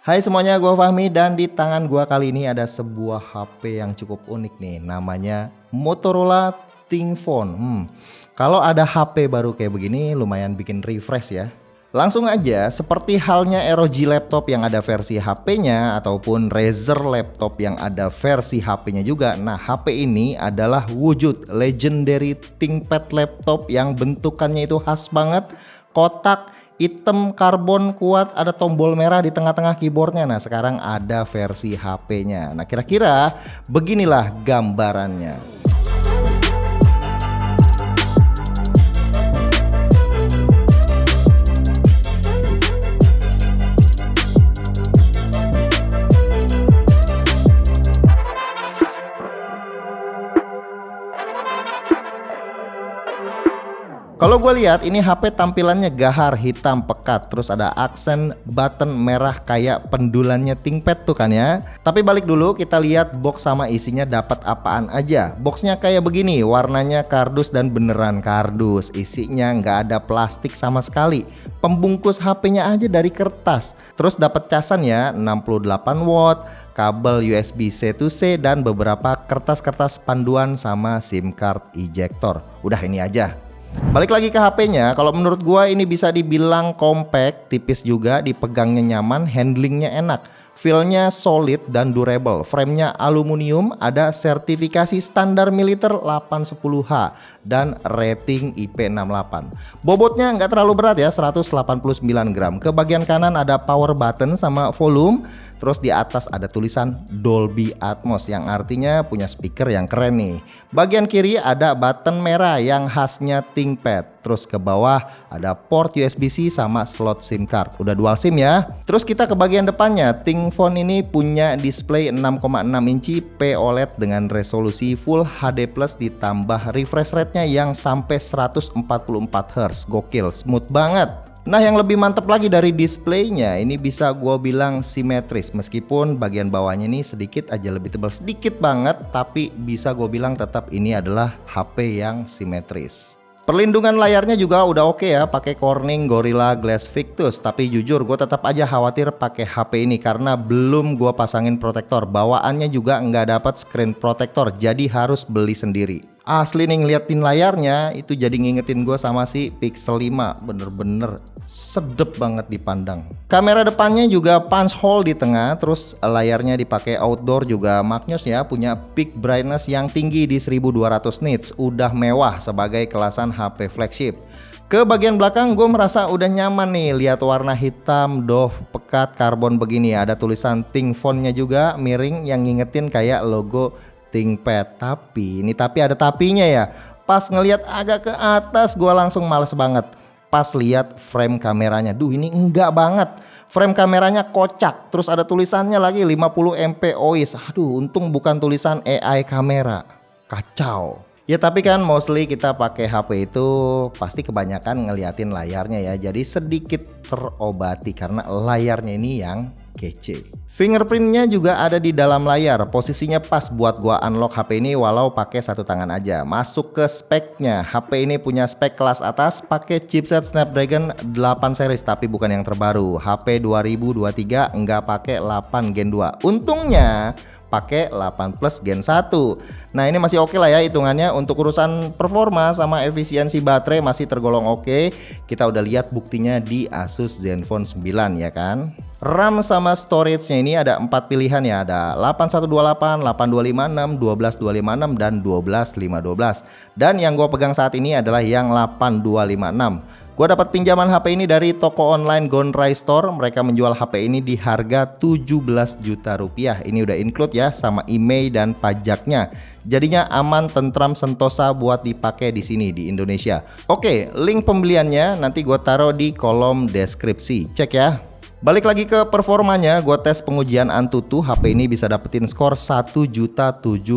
Hai semuanya, gua Fahmi dan di tangan gua kali ini ada sebuah HP yang cukup unik nih, namanya Motorola ThinkPhone. Kalau ada HP baru kayak begini lumayan bikin refresh ya. Langsung aja, seperti halnya ROG laptop yang ada versi HP-nya ataupun Razer laptop yang ada versi HP-nya juga. Nah, HP ini adalah wujud legendary ThinkPad laptop yang bentukannya itu khas banget, kotak, hitam, karbon, kuat, ada tombol merah di tengah-tengah keyboardnya. Nah, sekarang ada versi HP-nya. Nah, kira-kira beginilah gambarannya. Kalau gue lihat ini HP tampilannya gahar, hitam pekat, terus ada aksen button merah kayak pendulannya ThinkPad tuh kan ya. Tapi balik dulu, kita lihat box sama isinya dapat apaan aja. Boxnya kayak begini, warnanya kardus dan beneran kardus. Isinya nggak ada plastik sama sekali. Pembungkus HP-nya aja dari kertas. Terus dapat casan ya, 68 watt, kabel USB C to C dan beberapa kertas-kertas panduan sama SIM card ejector. Udah ini aja. Balik lagi ke HP-nya, kalau menurut gua ini bisa dibilang compact, tipis juga, dipegangnya nyaman, handlingnya enak, feel-nya solid dan durable, frame-nya aluminium, ada sertifikasi standar militer 810H dan rating IP68. Bobotnya nggak terlalu berat ya, 189 gram. Ke bagian kanan ada power button sama volume. Terus di atas ada tulisan Dolby Atmos yang artinya punya speaker yang keren nih. Bagian kiri ada button merah yang khasnya ThinkPad. Terus ke bawah ada port USB-C sama slot SIM card. Udah dual SIM ya. Terus kita ke bagian depannya. ThinkPhone ini punya display 6,6 inci POLED dengan resolusi Full HD Plus ditambah refresh rate-nya yang sampai 144 Hz. Gokil, smooth banget. Nah, yang lebih mantap lagi dari displaynya, ini bisa gue bilang simetris. Meskipun bagian bawahnya ini sedikit aja lebih tebal, sedikit banget, tapi bisa gue bilang tetap ini adalah HP yang simetris. Perlindungan layarnya juga udah oke ya, pakai Corning Gorilla Glass Victus. Tapi jujur gue tetap aja khawatir pakai HP ini karena belum gue pasangin protektor. Bawaannya juga nggak dapat screen protector, jadi harus beli sendiri. Asli nih ngeliatin layarnya itu jadi ngingetin gue sama si Pixel 5, bener-bener sedep banget dipandang. Kamera depannya juga punch hole di tengah, terus layarnya dipakai outdoor juga Magnus ya, punya peak brightness yang tinggi di 1200 nits, udah mewah sebagai kelasan HP flagship. Ke bagian belakang gue merasa udah nyaman nih, lihat warna hitam, doff, pekat, karbon begini, ada tulisan ThinkPhone-nya juga miring yang ngingetin kayak logo ThinkPad. Tapi ada tapinya ya. Pas ngelihat agak ke atas gue langsung males banget. Pas lihat frame kameranya, ini enggak banget. Frame kameranya kocak, terus ada tulisannya lagi 50 MP OIS. Aduh, untung bukan tulisan AI kamera. Kacau. Ya tapi kan mostly kita pakai HP itu pasti kebanyakan ngeliatin layarnya ya. Jadi sedikit terobati karena layarnya ini yang kece. Fingerprintnya juga ada di dalam layar. Posisinya pas buat gua unlock HP ini walau pakai satu tangan aja. Masuk ke speknya, HP ini punya spek kelas atas, pakai chipset Snapdragon 8 series tapi bukan yang terbaru. HP 2023 nggak pakai 8 Gen 2. Untungnya pakai 8 Plus Gen 1. Nah ini masih oke lah ya hitungannya. Untuk urusan performa sama efisiensi baterai masih tergolong oke. Kita udah lihat buktinya di Asus Zenfone 9 ya kan. RAM sama storage-nya ini ada 4 pilihan ya, ada 8128, 8256, 12256 dan 12512. Dan yang gue pegang saat ini adalah yang 8256. Gue dapat pinjaman HP ini dari toko online Gondrai Store. Mereka menjual HP ini di harga 17 juta rupiah. Ini udah include ya sama IMEI dan pajaknya. Jadinya aman, tentram, sentosa buat dipakai di sini di Indonesia. Oke, link pembeliannya nanti gue taruh di kolom deskripsi. Cek ya. Balik lagi ke performanya, gue tes pengujian Antutu. HP ini bisa dapetin skor 1.075.000.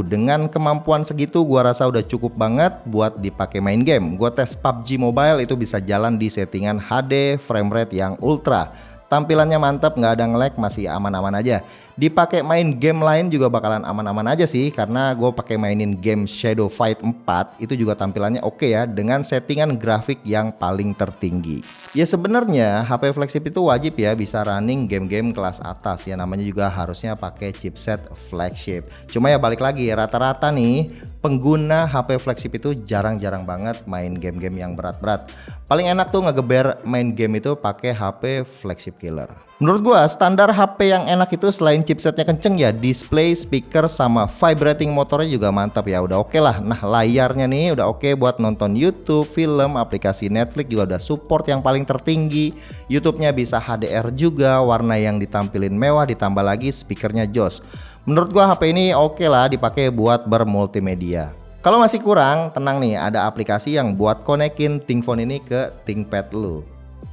Dengan kemampuan segitu gue rasa udah cukup banget buat dipakai main game. Gue tes PUBG Mobile itu bisa jalan di settingan HD, frame rate yang ultra. Tampilannya mantap, nggak ada nge-lag, masih aman-aman aja. Dipakai main game lain juga bakalan aman-aman aja sih, karena gue pakai mainin game Shadow Fight 4 itu juga tampilannya oke ya, dengan settingan grafik yang paling tertinggi. Ya sebenarnya HP flagship itu wajib ya bisa running game-game kelas atas ya, namanya juga harusnya pakai chipset flagship. Cuma ya balik lagi, rata-rata nih pengguna HP flagship itu jarang-jarang banget main game-game yang berat-berat. Paling enak tuh ngegeber main game itu pakai HP flagship killer. Menurut gua standar HP yang enak itu selain chipsetnya kenceng ya, display, speaker, sama vibrating motornya juga mantap ya, udah oke lah. Nah layarnya nih udah oke buat nonton YouTube, film, aplikasi Netflix juga udah support yang paling tertinggi. YouTube-nya bisa HDR juga, warna yang ditampilin mewah, ditambah lagi speakernya jos. Menurut gua HP ini oke lah dipakai buat bermultimedia. Kalau masih kurang, tenang nih, ada aplikasi yang buat konekin ThinkPhone ini ke ThinkPad lu.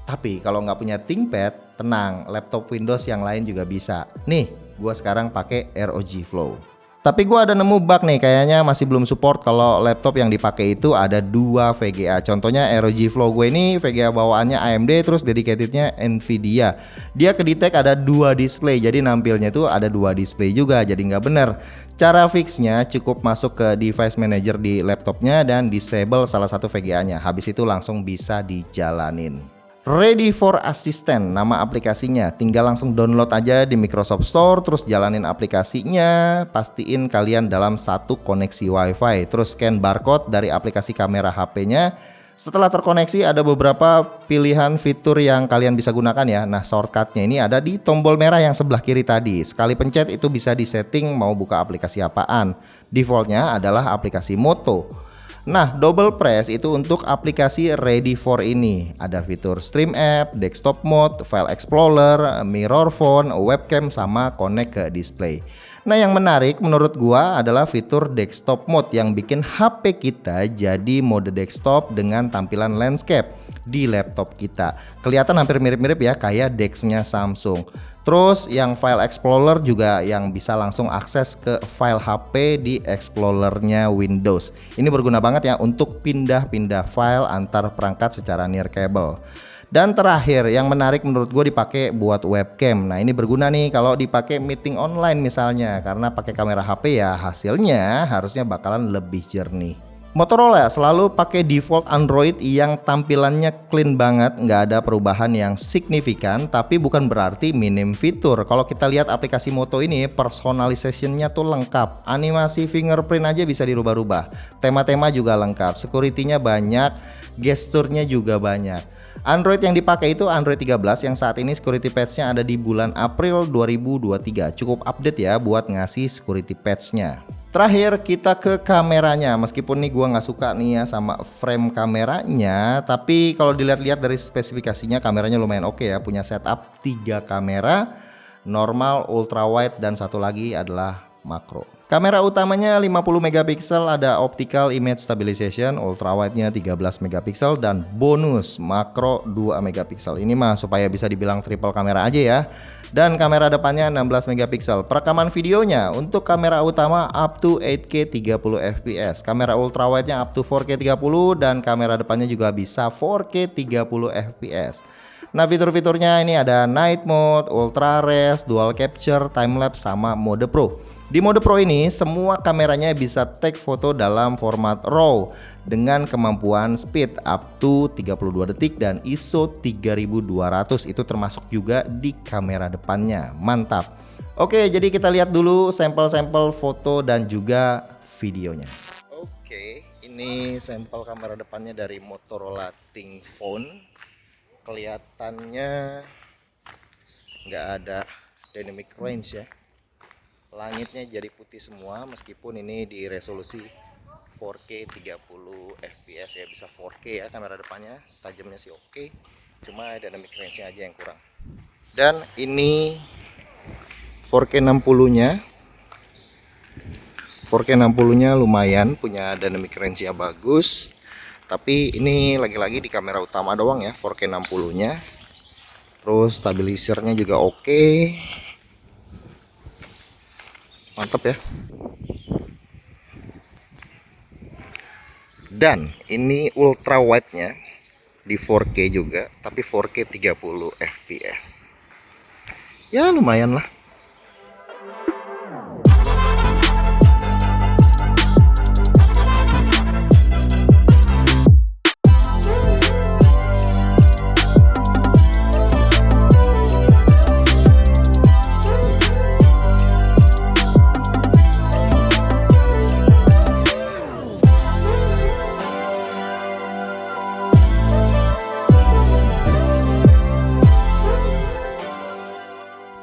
Tapi kalau nggak punya ThinkPad, tenang, laptop Windows yang lain juga bisa. Nih, gua sekarang pakai ROG Flow. Tapi gua ada nemu bug nih, kayaknya masih belum support kalau laptop yang dipakai itu ada 2 VGA. Contohnya ROG Flow gue ini VGA bawaannya AMD, terus dedicatednya Nvidia. Dia kedetek ada 2 display, jadi nampilnya tuh ada 2 display juga, jadi nggak bener. Cara fixnya cukup masuk ke device manager di laptopnya dan disable salah satu VGA-nya. Habis itu langsung bisa dijalanin. Ready for Assistant nama aplikasinya, tinggal langsung download aja di Microsoft Store, terus jalanin aplikasinya, pastiin kalian dalam satu koneksi WiFi, terus scan barcode dari aplikasi kamera HP-nya. Setelah terkoneksi ada beberapa pilihan fitur yang kalian bisa gunakan ya. Nah shortcutnya ini ada di tombol merah yang sebelah kiri tadi, sekali pencet itu bisa disetting mau buka aplikasi apaan. Defaultnya adalah aplikasi Moto. Nah, double press itu untuk aplikasi Ready for ini. Ada fitur Stream App, Desktop Mode, File Explorer, Mirror Phone, Webcam, sama connect ke display. Nah, yang menarik menurut gua adalah fitur Desktop Mode yang bikin HP kita jadi mode desktop dengan tampilan landscape di laptop kita. Kelihatan hampir mirip-mirip ya kayak DeX-nya Samsung. Terus yang File Explorer juga yang bisa langsung akses ke file HP di Explorer-nya Windows. Ini berguna banget ya untuk pindah-pindah file antar perangkat secara near cable. Dan terakhir yang menarik menurut gue dipakai buat webcam. Nah ini berguna nih kalau dipakai meeting online misalnya, karena pakai kamera HP ya hasilnya harusnya bakalan lebih jernih. Motorola selalu pakai default Android yang tampilannya clean banget, nggak ada perubahan yang signifikan, tapi bukan berarti minim fitur. Kalau kita lihat aplikasi Moto ini, personalizationnya tuh lengkap, animasi fingerprint aja bisa dirubah-rubah, tema-tema juga lengkap, security-nya banyak, gesturnya juga banyak. Android yang dipakai itu Android 13 yang saat ini security patch-nya ada di bulan April 2023. Cukup update ya buat ngasih security patch-nya. Terakhir kita ke kameranya, meskipun nih gua nggak suka nih ya sama frame kameranya, tapi kalau dilihat-lihat dari spesifikasinya kameranya lumayan oke ya, punya setup 3 kamera, normal, ultra wide, dan satu lagi adalah makro. Kamera utamanya 50 megapiksel, ada optical image stabilization, ultra wide-nya 13 megapiksel, dan bonus makro 2 megapiksel. Ini mah supaya bisa dibilang triple kamera aja ya. Dan kamera depannya 16 megapiksel. Perekaman videonya untuk kamera utama up to 8K 30 fps, kamera ultra wide-nya up to 4K 30, dan kamera depannya juga bisa 4K 30 fps. Nah fitur-fiturnya ini ada night mode, ultra res, dual capture, time lapse, sama mode pro. Di mode pro ini semua kameranya bisa take foto dalam format RAW dengan kemampuan speed up to 32 detik dan ISO 3200, itu termasuk juga di kamera depannya. Mantap. Oke, jadi kita lihat dulu sampel-sampel foto dan juga videonya. Oke, ini sampel kamera depannya dari Motorola ThinkPhone. Kelihatannya nggak ada dynamic range ya. Langitnya jadi putih semua, meskipun ini di resolusi 4K 30 fps ya, bisa 4K ya kamera depannya, tajamnya sih oke, cuma dynamic range-nya aja yang kurang. Dan ini 4K 60-nya. 4K 60-nya lumayan, punya dynamic range-nya bagus. Tapi ini lagi-lagi di kamera utama doang ya 4K 60-nya. Terus stabilizernya juga oke. Mantap ya. Dan ini ultra wide-nya di 4K juga, tapi 4K 30 fps. Ya lumayan lah.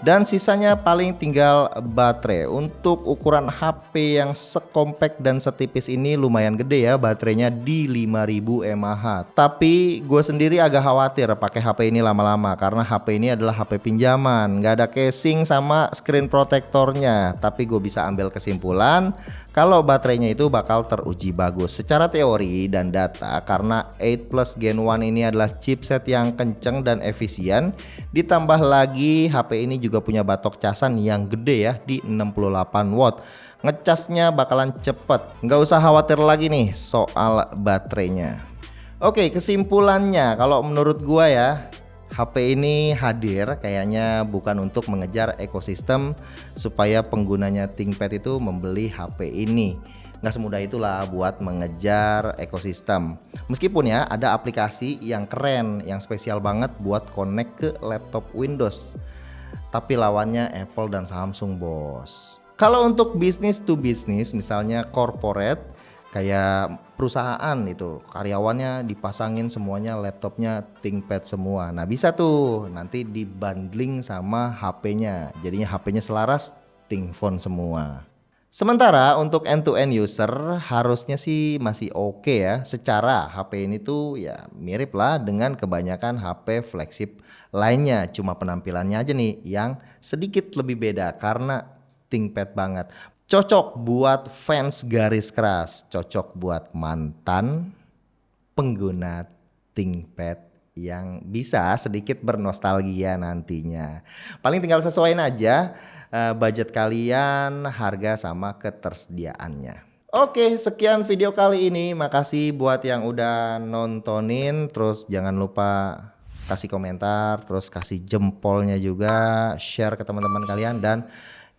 Dan sisanya paling tinggal baterai. Untuk ukuran HP yang sekompak dan setipis ini lumayan gede ya, baterainya di 5000 mAh. Tapi gue sendiri agak khawatir pakai HP ini lama-lama karena HP ini adalah HP pinjaman, nggak ada casing sama screen protectornya. Tapi gue bisa ambil kesimpulan kalau baterainya itu bakal teruji bagus secara teori dan data karena 8 Plus Gen 1 ini adalah chipset yang kenceng dan efisien. Ditambah lagi HP ini juga punya batok casan yang gede ya di 68 watt. Ngecasnya bakalan cepet, nggak usah khawatir lagi nih soal baterainya. Oke, kesimpulannya kalau menurut gua ya, HP ini hadir kayaknya bukan untuk mengejar ekosistem supaya penggunanya ThinkPad itu membeli HP ini. Nggak semudah itulah buat mengejar ekosistem. Meskipun ya ada aplikasi yang keren, yang spesial banget buat connect ke laptop Windows. Tapi lawannya Apple dan Samsung, bos. Kalau untuk bisnis to bisnis, misalnya corporate, kayak perusahaan itu karyawannya dipasangin semuanya laptopnya ThinkPad semua. Nah bisa tuh nanti dibundling sama HP-nya, jadinya HP-nya selaras ThinkPhone semua. Sementara untuk end-to-end user harusnya sih masih oke ya. Secara HP ini tuh ya mirip lah dengan kebanyakan HP flagship lainnya. Cuma penampilannya aja nih yang sedikit lebih beda karena ThinkPad banget. Cocok buat fans garis keras, cocok buat mantan pengguna ThinkPad yang bisa sedikit bernostalgia nantinya. Paling tinggal sesuaiin aja budget kalian, harga sama ketersediaannya. Oke, sekian video kali ini. Makasih buat yang udah nontonin. Terus jangan lupa kasih komentar, terus kasih jempolnya juga, share ke teman-teman kalian, dan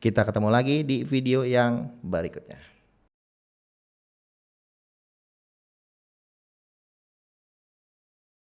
kita ketemu lagi di video yang berikutnya.